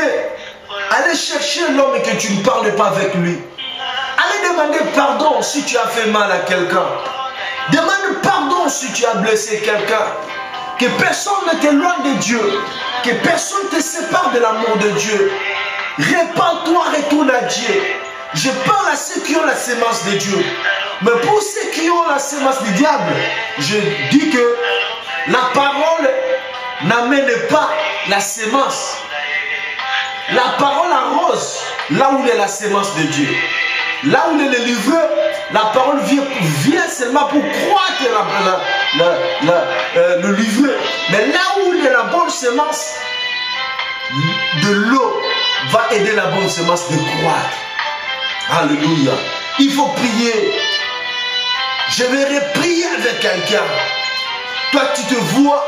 [SPEAKER 2] Allez chercher l'homme et que tu ne parles pas avec lui. Allez demander pardon si tu as fait mal à quelqu'un. Demande pardon si tu as blessé quelqu'un. Que personne ne t'éloigne de Dieu. Que personne ne te sépare de l'amour de Dieu. Répands-toi, retourne à Dieu. Je parle à ceux qui ont la sémence de Dieu. Mais pour ceux qui ont la sémence du diable, je dis que la parole n'amène pas la sémence. La parole arrose là où est la sémence de Dieu. Là où est le livre, la parole vient seulement pour croître le livre. Mais là où il y a la bonne sémence, de l'eau va aider la bonne sémence de croître. Alléluia. Il faut prier. Je vais prier avec quelqu'un. Toi, tu te vois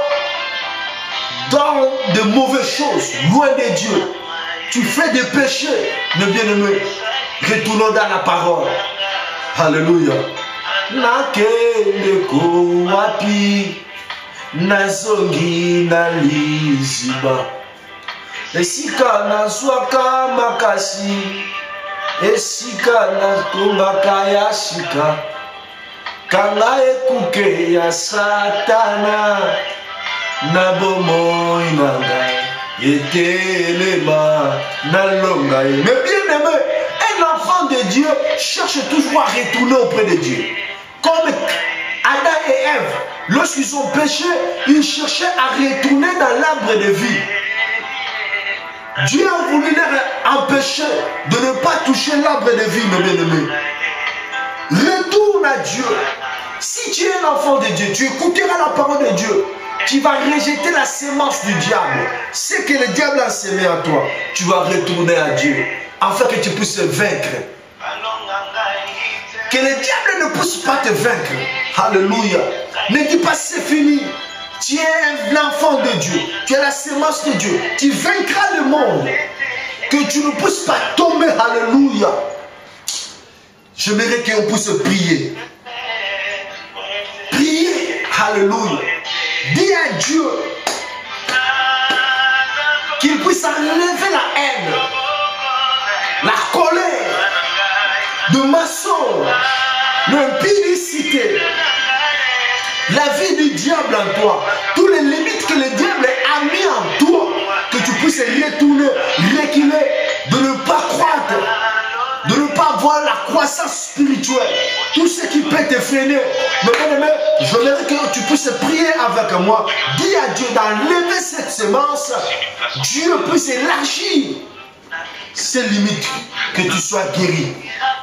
[SPEAKER 2] dans de mauvaises choses, loin de Dieu. Tu fais des péchés, mes bien-aimés. Retournons dans la parole. Alléluia. Nakende ko wapi nazongi na liziba esika nazwaka makasi esika natungaka ya shika kanga ekuke ya satana na bomoi na ngai etelema na longa. Mais bien aimé, un enfant de Dieu cherche toujours à retourner auprès de Dieu. Comme Adam et Ève, lorsqu'ils ont péché, ils cherchaient à retourner dans l'arbre de vie. Dieu a voulu leur empêcher de ne pas toucher l'arbre de vie, mes bien-aimés. Retourne à Dieu. Si tu es un enfant de Dieu, tu écouteras la parole de Dieu. Tu vas rejeter la sémence du diable. Ce que le diable a sémé à toi, tu vas retourner à Dieu, afin que tu puisses vaincre. Que le diable ne puisse pas te vaincre. Alléluia. Ne dis pas c'est fini. Tu es l'enfant de Dieu. Tu es la sémence de Dieu. Tu vaincras le monde. Que tu ne puisses pas tomber. Alléluia. J'aimerais qu'on puisse prier. Prier Alléluia. Dis à Dieu qu'il puisse enlever la haine, la colère, de mensonge, l'impudicité, la vie du diable en toi, toutes les limites que le diable a mis en toi, que tu puisses retourner, reculer, de ne pas croître, de ne pas avoir la croissance spirituelle, tout ce qui peut te freiner. Mais bien-aimé, je voudrais que tu puisses prier avec moi. Dis à Dieu d'enlever cette semence. Dieu puisse élargir ces limites, que tu sois guéri.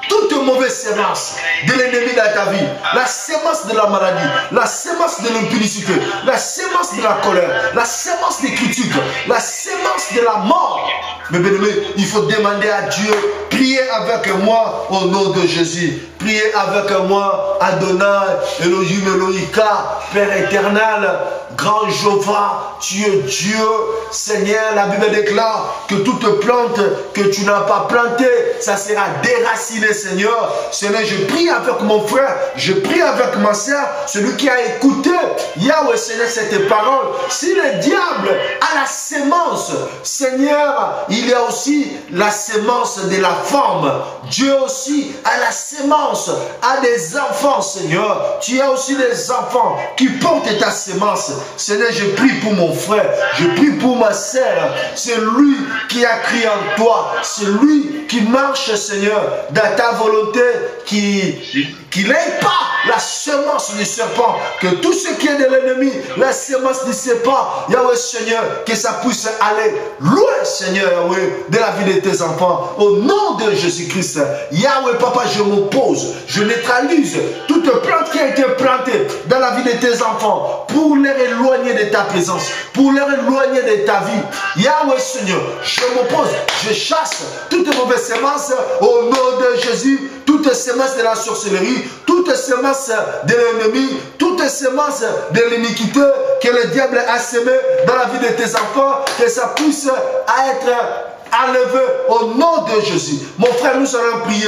[SPEAKER 2] Toute mauvaise sémence de l'ennemi dans ta vie, la sémence de la maladie, la sémence de l'impudicité, la sémence de la colère, la sémence des critiques, la sémence de la mort. Mais bien aimé, il faut demander à Dieu, priez avec moi au nom de Jésus. Priez avec moi, Adonai, Elohim, Elohika, Père éternel, grand Jéhovah, tu es Dieu, Seigneur. La Bible déclare que toute plante que tu n'as pas plantée, ça sera déraciné, Seigneur. Seigneur, je prie avec mon frère, je prie avec ma soeur, celui qui a écouté, Yahweh, Seigneur, cette parole. Si le diable a la sémence, Seigneur, il y a aussi la sémence de la femme. Dieu aussi a la sémence à des enfants, Seigneur. Tu as aussi des enfants qui portent ta sémence. Seigneur, je prie pour mon frère, je prie pour ma sœur. C'est lui qui a crié en toi, c'est lui qui marche, Seigneur, dans ta volonté, qu'il n'ait pas la semence du serpent, que tout ce qui est de l'ennemi, la semence du serpent, Yahweh, Seigneur, que ça puisse aller loin, Seigneur, Yahweh, de la vie de tes enfants, au nom de Jésus-Christ. Yahweh, Papa, je m'oppose, je neutralise toute plante qui a été plantée dans la vie de tes enfants, pour les éloigner de ta présence, pour les éloigner de ta vie. Yahweh, Seigneur, je m'oppose, je chasse toute mauvaise semence, au nom de Jésus, toute semence de la sorcellerie, toute semence de l'ennemi, toute semence de l'iniquité que le diable a semé dans la vie de tes enfants, que ça puisse être enlevé au nom de Jésus. Mon frère, nous allons prier.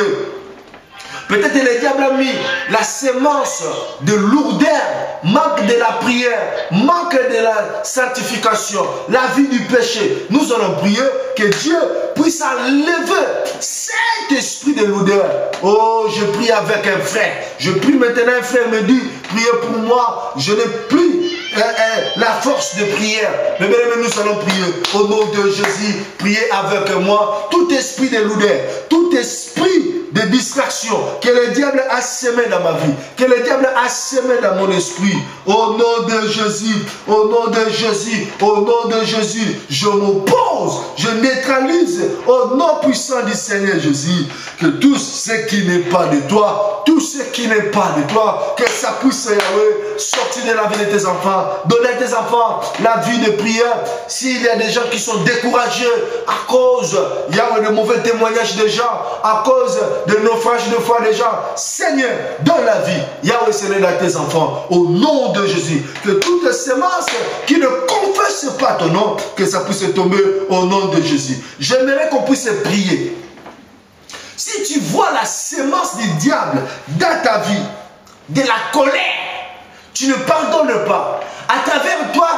[SPEAKER 2] Peut-être le diable a mis la sémence de lourdeur, manque de la prière, manque de la sanctification, la vie du péché. Nous allons prier que Dieu puisse enlever cet esprit de lourdeur. Oh, je prie avec un frère. Je prie maintenant, un frère me dit, priez pour moi, je n'ai plus la force de prière. Mais bien, nous allons prier au nom de Jésus. Priez avec moi. Tout esprit de lourdeur, tout esprit de distraction que le diable a semé dans ma vie, que le diable a semé dans mon esprit, au nom de Jésus, au nom de Jésus, au nom de Jésus, je m'oppose, je neutralise au nom puissant du Seigneur Jésus, que tout ce qui n'est pas de toi, tout ce qui n'est pas de toi, que ça puisse, Yahweh, sortir de la vie de tes enfants, donner à tes enfants la vie de prière. S'il y a des gens qui sont découragés à cause, Yahweh, de mauvais témoignages des gens, à cause de naufrage de foi des gens, Seigneur, donne la vie, Yahweh, Seigneur, à tes enfants, au nom de Jésus, que toutes ces semences qui ne confessent pas ton nom, que ça puisse tomber au nom de Jésus. J'aimerais qu'on puisse prier. Si tu vois la sémence du diable dans ta vie, de la colère, tu ne pardonnes pas. À travers toi,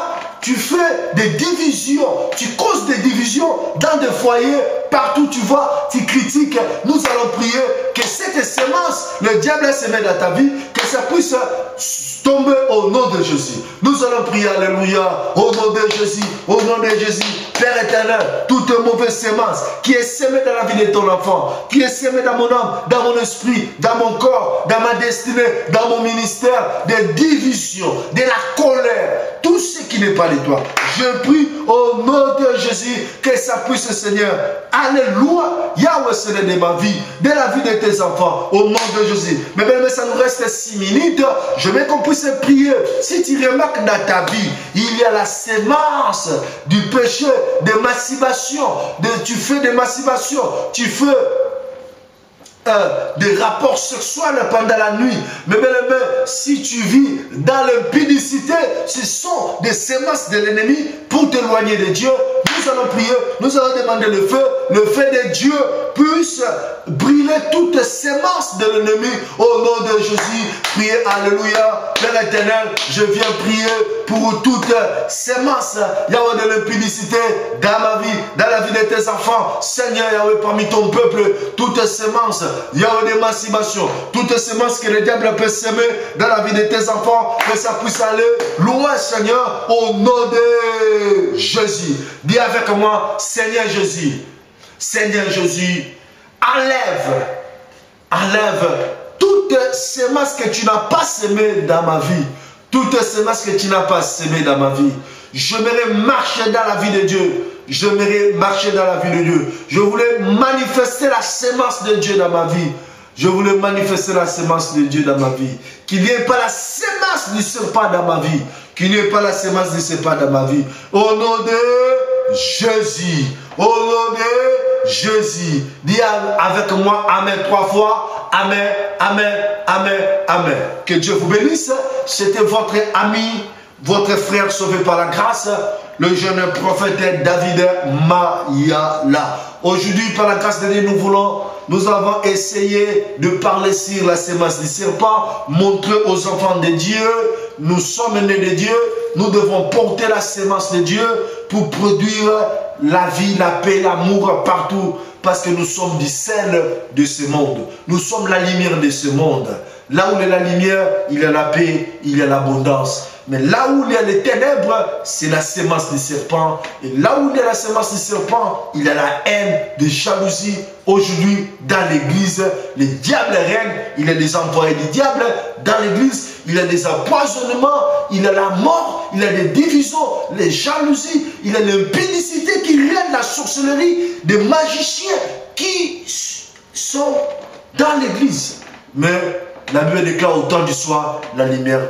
[SPEAKER 2] tu fais des divisions, tu causes des divisions dans des foyers, partout tu vois, tu critiques. Nous allons prier que cette sémence, le diable a semé dans ta vie, que ça puisse tomber au nom de Jésus. Nous allons prier, alléluia, au nom de Jésus, au nom de Jésus. Père éternel, toute mauvaise sémence qui est sémée dans la vie de ton enfant, qui est sémée dans mon âme, dans mon esprit, dans mon corps, dans ma destinée, dans mon ministère, des divisions, de la colère, tout ce qui n'est pas de toi. Je prie au nom de Jésus que ça puisse, Seigneur, alléluia, Yahweh, Seigneur, de ma vie, de la vie de tes enfants, au nom de Jésus. Mais bien, ça nous reste 6 minutes. Je veux qu'on puisse prier. Si tu remarques dans ta vie, il y a la sémence du péché, de masturbation, tu fais des masturbations, tu fais des rapports sexuels pendant la nuit. Mais bien, si tu vis dans l'impudicité, ce sont des semences de l'ennemi pour t'éloigner de Dieu. Nous allons prier, nous allons demander le feu de Dieu puisse brûler toutes sémences de l'ennemi au nom de Jésus. Priez, alléluia. Père éternel, je viens prier pour toutes sémences, Yahweh, de l'impudicité dans ma vie, dans la vie de tes enfants. Seigneur, Yahweh, parmi ton peuple, toutes sémences, Yahweh, d'émancipation, toutes sémences que le diable peut s'aimer dans la vie de tes enfants, que ça puisse aller loin, Seigneur, au nom de Jésus. Dis avec moi, Seigneur Jésus, Seigneur Jésus, enlève toutes sémences que tu n'as pas semées dans ma vie. Toutes sémences que tu n'as pas semées dans ma vie. J'aimerais marcher dans la vie de Dieu. J'aimerais marcher dans la vie de Dieu. Je voulais manifester la sémence de Dieu dans ma vie. Je voulais manifester la sémence de Dieu dans ma vie. Qu'il n'y ait pas la sémence du serpent dans ma vie. Qu'il n'y ait pas la sémence du serpent dans ma vie. Au nom de Jésus. Au nom de Jésus. Dis avec moi Amen 3 fois. Amen, Amen, Amen, Amen. Que Dieu vous bénisse. C'était votre ami, votre frère sauvé par la grâce, le jeune prophète David Mayala. Aujourd'hui, par la grâce de Dieu, nous avons essayé de parler sur la sémence du serpent, montrer aux enfants de Dieu, nous sommes nés de Dieu, nous devons porter la sémence de Dieu pour produire la vie, la paix, l'amour partout, parce que nous sommes du sel de ce monde. Nous sommes la lumière de ce monde. Là où il y a la lumière, il y a la paix, il y a l'abondance. Mais là où il y a les ténèbres, c'est la sémence du serpent. Et là où il y a la sémence du serpent, il y a la haine, de jalousie. Aujourd'hui, dans l'église, le diable règne. Il y a des envoyés du diable. Dans l'église, il y a des empoisonnements, il y a la mort, il y a des divisions, les jalousies, il y a l'impudicité qui règne, la sorcellerie, des magiciens qui sont dans l'église. Mais la Bible déclare au temps du soir la lumière.